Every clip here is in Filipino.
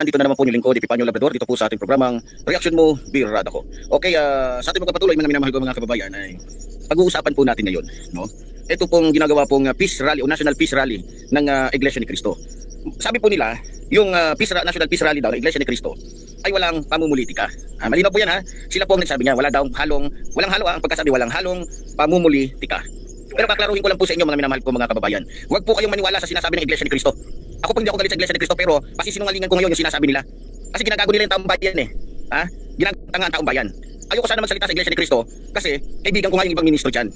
Andito na naman po yung lingkod, Epipanyo Labrador, dito po sa ating programang Reaksyon Mo, Birada Ko. Okay, sa ating magpapatuloy, mga minamahal ko mga kababayan, ay pag-uusapan po natin ngayon, no? Ito pong ginagawa pong Peace Rally o National Peace Rally ng Iglesia ni Cristo. Sabi po nila, yung National Peace Rally daw ng Iglesia ni Cristo ay walang pamumulitika. Malinaw po yan ha. Sila po ang nagsabi niya, walang halo ang pagkasabi, walang halong pamumulitika. Pero kaklaruhin ko lang po sa inyo mga minamahal ko mga kababayan. Huwag po kayong maniwala sa sinasabi ng Iglesia ni Cristo. Ako po hindi ako galit sa Iglesia ni Cristo, pero pasisinungalingan ko ngayon yung sinasabi nila. Kasi ginagago nila yung taong bayan eh. Ginagtanga ang taong bayan. Ayoko sana magsalita sa Iglesia ni Cristo kasi kaibigan ko nga yung ibang ministro dyan.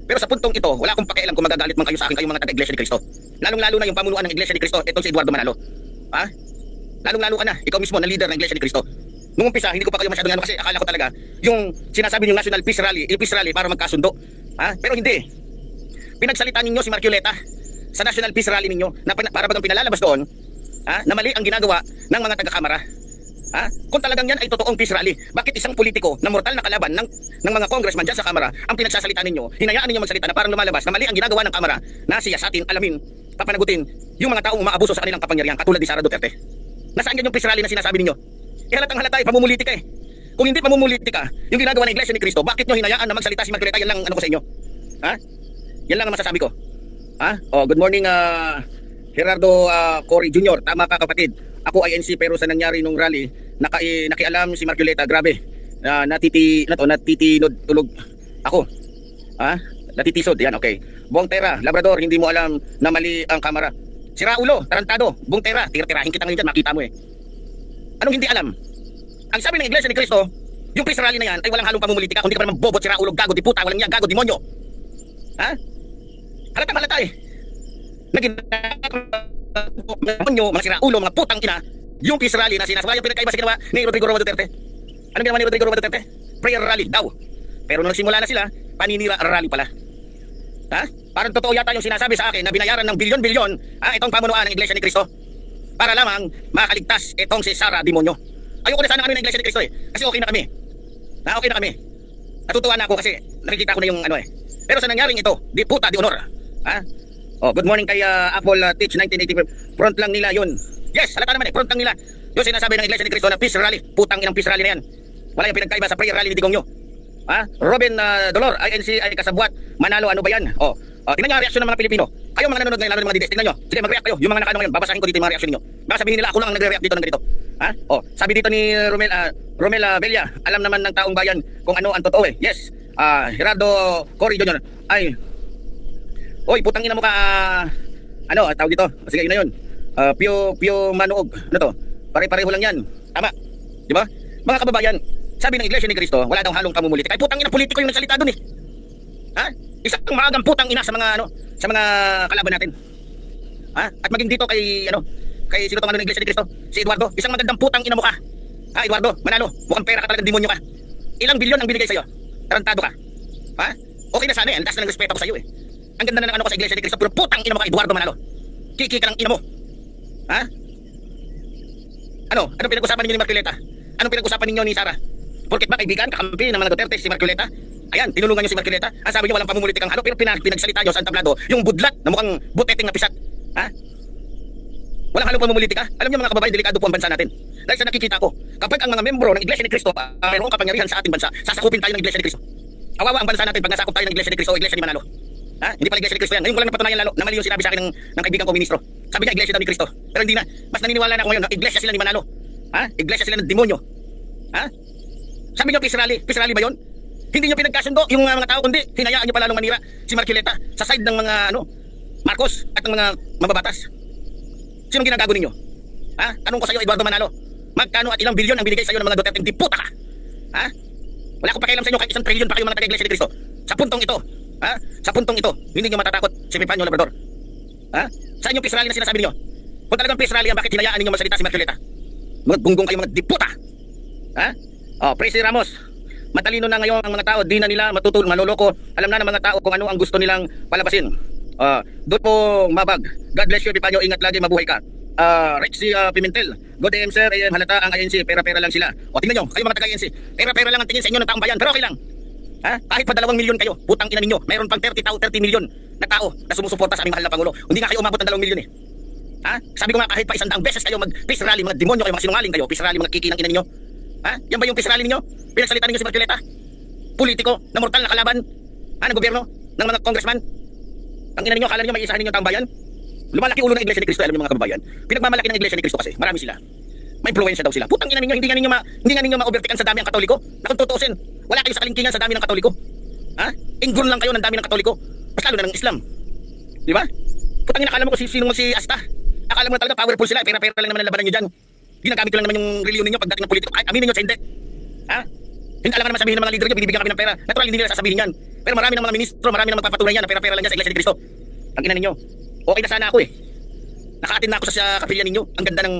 Pero sa puntong ito, wala akong pakialam kung magagalit man kayo sa akin, kayong mga taga-Iglesia ni Cristo. Lalong-lalo na yung pamunuan ng Iglesia ni Cristo, itong si Eduardo Manalo. Lalong-lalo ka na, ikaw mismo na leader ng Iglesia ni Cristo. Nung umpisa, hindi ko pa kayo masyadong ano kasi akala ko talaga yung sinasabi niyo National Peace Rally, Peace Rally para magkasundo. Pero hindi. Pinagsalita ninyo si Marcoleta sa National Peace Rally ninyo na para bagang pinalalabas doon na mali ang ginagawa ng mga taga-kamara. Kung talagang yan ay totoong peace rally, bakit isang politiko na mortal na kalaban ng mga congressman dyan sa kamara ang pinagsasalita ninyo, hinayaan ninyo magsalita na parang lumalabas na mali ang ginagawa ng kamara na siyasatin, alamin, papanagutin yung mga taong umaabuso sa kanilang kapangyarihan katulad ni Sara Duterte? Nasaan yan yung peace rally na sinasabi ninyo? Halatang halata pamumulitika eh. Kung hindi pamumulitika yung ginagawa ng Iglesia ni Cristo, bakit nyo hinayaan na magsalita si Marcoleta? Yan lang ano ko sa inyo. Yan lang ang masasabi ko. Good morning Gerardo Cory Jr. Tama ka kapatid. Ako ay NC pero sa nangyari nung rally, nakialam si Marcoleta, grabe. Natitinod tulog ako. Natitisod. Yan, okay. Bongtera, Labrador, hindi mo alam na mali ang kamera. Sira ulo, tarantado. Bongtera, tirahin kita ngayon dyan, makita mo eh. Anong hindi alam? Ang sabi ng Iglesia ni Cristo, yung peace rally na yan ay walang halong pamumulitika, kundi ka pa naman bobot, sira ulo, gago, di puta, walang niya, gago, demonyo. Halatang halata eh. Demonyo, mga sira ulo, mga putang ina, yung peace rally na sinasabi, yung pinagkaiba sa ginawa ni Rodrigo Roa Duterte. Anong ginawa ni Rodrigo Roa Duterte? Prayer rally daw. Pero nung nagsimula na sila, paninira rally pala. Parang totoo yata yung sinasabi sa akin na binayaran ng bilyon-bilyon itong pamunuan ng Iglesia ni Cristo para lamang makaligtas itong si Sara demonyo. Ayoko na sana kami ng Iglesia ni Cristo eh. Kasi okay na kami. Okay na kami. Natutuwa na ako kasi nakikita ko na yung ano eh. Pero sa nangyaring ito, di puta, di honor. Good morning kay Apple Teach 1980. Front lang nila yun. Yes, halata naman eh. Front lang nila. Yung sinasabi ng Iglesia ni Cristo na peace rally. Putang inang peace rally na yan. Wala yung pinagkaiba sa prayer rally ni Digong nyo. Robin Dolor, INC ay kasabwat. Manalo, ano ba yan? Tingnan nyo ang reaksyon ng mga Pilipino. Kayo mga nanonood ngayon, lalo ng mga dides. Tingnan nyo. Sige, mag-react kayo. Yung mga nakano ngayon, babasahin ko dito yung mga reaksyon ninyo. Baka sabihin nila, ako lang ang nagre-react dito ng ganito. Sabi dito ni Romel Bella, alam naman ng taong bayan kung ano ang totoo eh. Yes. Gerardo Cory Jr. Ay, oy, putang ina mo ka, tawag dito. Sige, yun na yun. Pio Manuog. Ano to? Pare-pareho lang yan. Tama. Di ba? Mga kababayan, sabi ng Iglesia ni Cristo, wala daw halong pamumulitika. Ay, putang ina, politiko yung nagsalita dun eh. Isang maagang putang ina sa mga, sa mga kalaban natin. At maging dito kay, kay sino tong ng Iglesia ni Cristo? Si Eduardo. Isang magandang putang ina mo ka. Eduardo, Manalo, mukhang pera ka talagang demonyo ka. Ilang bilyon ang binigay sa'yo? Tarantado ka. Okay na sana eh. Andas na ng respeto ko sa'yo eh. Ang ganda na ng ko sa Iglesia ni Cristo, pero putang ina mo ka, Eduardo Manalo. Kiki ka ng ina mo. Anong pinag-usapan ninyo ni Marcoleta? Anong pinag-usapan ninyo ni Sara? Porket ba kaibigan, kakampi ng mga Duterte si Marcoleta? Ayan, tinulungan nyo si Marcoleta. Ang sabi nyo walang pamumulitikang halo, pero pinagsalita nyo sa tablado yung budlat na mukhang buteteng na pisat. Walang halong pamumulitika. Alam nyo mga kababayan, delikado po ang bansa natin. Dahil sa nakikita ko, kapag ang mga membro ng Iglesia ni Cristo mayroong kapangyarihan sa ating bansa, sasakupin tayo ng Iglesia ni Cristo. Kawawa ang bansa natin pag nasakop tayo ng Iglesia ni Cristo o Iglesia ni Manalo. Hindi pala Iglesia ni Cristo yan. Ngayon ko lang napatunayan lalo na mali yung sinabi sa akin ng kaibigan ko ministro. Sabi niya Iglesia daw ni Cristo. Pero hindi na. Mas naniniwala na ako ngayon na Iglesia sila ni Manalo. Iglesia sila ng demonyo. Sabi niyo peace rally ba yun? Hindi niyo pinagkasundo yung mga tao, kundi hinayaan niyo pa lalong manira si Marcoleta sa side ng mga Marcos at ng mga mababatas. Sinong ginagago ninyo? Tanong ko sa iyo, Eduardo Manalo, magkano at ilang bilyon ang binigay sa iyo ng mga Duterte? Di puta ka. Wala akong pakialam sa inyo kahit 1 trilyon pa kayo mga taga-Iglesia ni Cristo. Sa puntong ito, sa puntong ito, hindi niyo matatakot si Epipanyo Labrador. Saan yung peace rally na sinasabi niyo? Kung talagang peace rally yan, bakit hinayaan ninyo masalita si Marcoleta? Mga gunggong kayo mga di puta. Presi Ramos, matalino na ngayon ang mga tao, di na nila manloloko. Alam na ng mga tao kung ano ang gusto nilang palabasin. Doon po mabag. God bless you, Epipanyo, ingat lagi, mabuhay ka. Rexy Pimentel, good AM sir, AM halata ang INC, pera-pera lang sila. Tingnan nyo, kayo mga taga-INC, pera-pera lang ang tingin sa inyo ng taong bayan, pero okay lang. Kahit pa 2 milyon kayo, putang ina ninyo, mayroon pang 30 milyon na tao na sumusuporta sa aming mahal na Pangulo. Hindi nga kayo umabot ng 2 milyon eh. Ha? Sabi ko nga kahit pa 100 beses kayo mag-peace rally, mga demonyo kayo, mga sinungaling kayo, peace rally, mga kikinang ina ninyo. Ha? Yan ba yung peace rally ninyo? Pinagsalita ninyo si Marcoleta? Politiko na mortal na kalaban? Ha? Ng gobyerno? Ng mga congressman? Ang ina ninyo, akala ninyo may isahan ninyo ang tambayan? Lumalaki ulo ng Iglesia ni Cristo, alam niyo mga kababayan. Pinagmamalaki ng Iglesia ni Cristo kasi, marami sila. May influensya daw sila. Putang ina ninyo, hindi nga ninyo ma-overtaken sa dami ang Katoliko. Na kung tutuusin, wala kayo sa kalingkingan sa dami ng Katoliko. Ha? Inggun lang kayo ng dami ng Katoliko. Mas lalo na ng Islam. Di ba? Putang ina, akala mo kung sino si Asta. Akala mo na talaga powerful sila, pera-pera lang naman ang labanan nyo dyan. Ginagamit ko lang naman yung reliyon ninyo pagdating ng politiko. Ay, aminin nyo sa hindi. Ha? Hindi alam naman sabihin ng mga leader nyo, binibigyan kami ng pera. Natural, hindi nila sasabihin yan. Pero marami ng mga ministro, marami ng magpapatunay yan na pera-pera lang yan sa Iglesia ni Cristo. Ang ina ninyo. Okay na sana ako eh. Nakaatin na ako sa kapilya ninyo. Ang ganda ng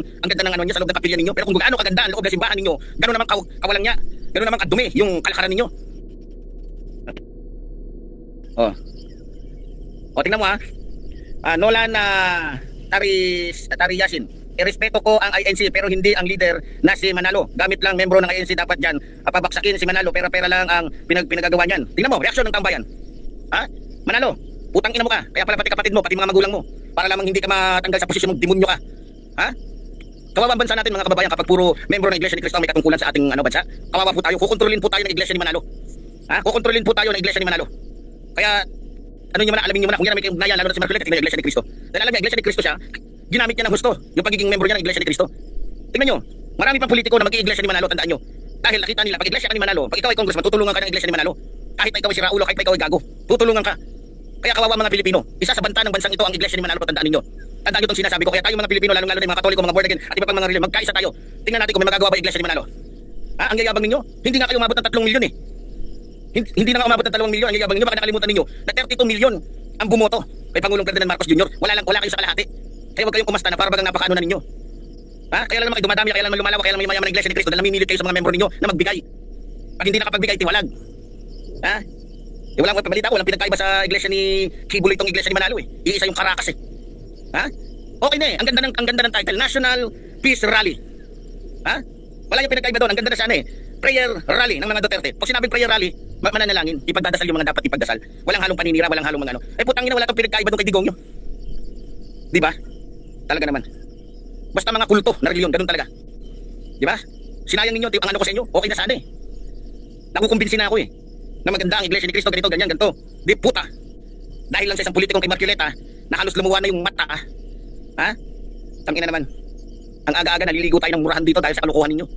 ano niya sa loob ng kapilya ninyo. Pero kung gaano kaganda ang loob ng simbahan ninyo, ganoon naman kawalang niya. Ganoon naman kadumi yung kalakaran ninyo. Oh. O tingnan mo ha. Nolan Tariyasin. Irespeto ko ang INC pero hindi ang leader na si Manalo. Gamit lang membro ng INC dapat dyan. Pabaksakin si Manalo, pera-pera lang ang pinagagawa niyan. Tingnan mo, reaksyon ng tambayan. Ha? Manalo, putang ina mo ka. Kaya pala pati kapatid mo, pati mga magulang mo. Para lamang hindi ka matanggal sa posisyon mong demonyo ka. Ha? Kawawang bansa natin mga kababayan kapag puro membro ng Iglesia ni Cristo ang may katungkulan sa ating bansa. Kawawa po tayo. Kukontrolin po tayo ng Iglesia ni Manalo. Ha? Kukontrolin po tayo ng Iglesia ni Manalo. Kaya ano niyo man, alamin niyo man kung yan may kaugnayan lalo na si Marcoleta ng Iglesia ni Cristo. Dahil alam niya, Iglesia ni Cristo siya, ginamit niya ng gusto yung pagiging membro niya ng Iglesia ni Cristo. Tingnan niyo, marami pang politiko na mag-i-Iglesia ni Manalo, tandaan niyo. Dahil nakita nila, pag Iglesia ka ni Manalo, pag ikaw ay congressman, tutulungan ka ng Iglesia ni Manalo. Kahit ikaw ay si Raulo, kahit ikaw ay gago, tutulungan ka. Kaya kawawa mga Pilipino, isa sa banta ng bansang ito ang Iglesia ni Manalo, tandaan niyo. Tandaan niyo itong sinasabi ko, kaya tayo mga Pilipino, lalong-lalo na mga Katoliko, mga born again, at iba pang mga reliyon, magkaisa tayo. Tingnan natin kung may magagawa ba Iglesia ni Manalo. Ang yayabang ninyo, hindi nga kayo umabot ng 3 milyon eh. Hindi na nga umabot ng 2 milyon, ang yayabang ninyo, baka nakalimutan ninyo na 32 milyon ang bumoto kay Pangulong Ferdinand Marcos Jr. Wala kayo sa kalahati. Kaya wag kayong kumasta na para bagang napakaano na ninyo. Ha? Kaya lang naman kayo dumadami, kaya lang naman lumalawak, kaya lang may mayaman ng Iglesia ni Cristo dahil namimilit kayo sa mga membro ninyo na magbigay. Pag hindi nakapagbigay, tiwalag. Ha? Walang pabalita ko, walang pinagkaiba sa Iglesia ni Kibuloy itong Iglesia ni Manalo eh. Iisa yung Caracas eh. Ha? Okay na eh, ang ganda ng title, National Peace Rally. Ha? Wala yung pinagkaiba doon, ang ganda na sana eh. Prayer rally ng mga Duterte. Pag sinabing prayer rally, mananalangin, ipagdadasal yung mga dapat ipagdasal. Walang halong paninira, walang halong mga ano. Eh putang ina, wala tong pinagkaiba doon kay Digong nyo. Di ba? Talaga naman. Basta mga kulto na reliyon, ganun talaga. Di ba? Sinayang ninyo ang ano ko sa inyo, okay na sana eh. Nakukumbinsi na ako eh. Na maganda ang Iglesia ni Cristo, ganito, ganyan, ganito. Di puta. Dahil lang sa isang politikong kay Marcoleta, na halos lumuwa na yung mata ah. Ha? Tangina naman. Ang aga-aga naliligo tayo ng murahan dito dahil sa kalukuhan ninyo.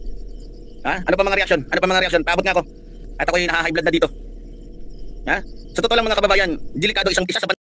Ha? Ano pa mga reaksyon? Ano pa mga reaksyon? Paabot nga ako. At ako'y naha-high blood na dito. Ha? Sa totoo lang mga kababayan, delikado isa sa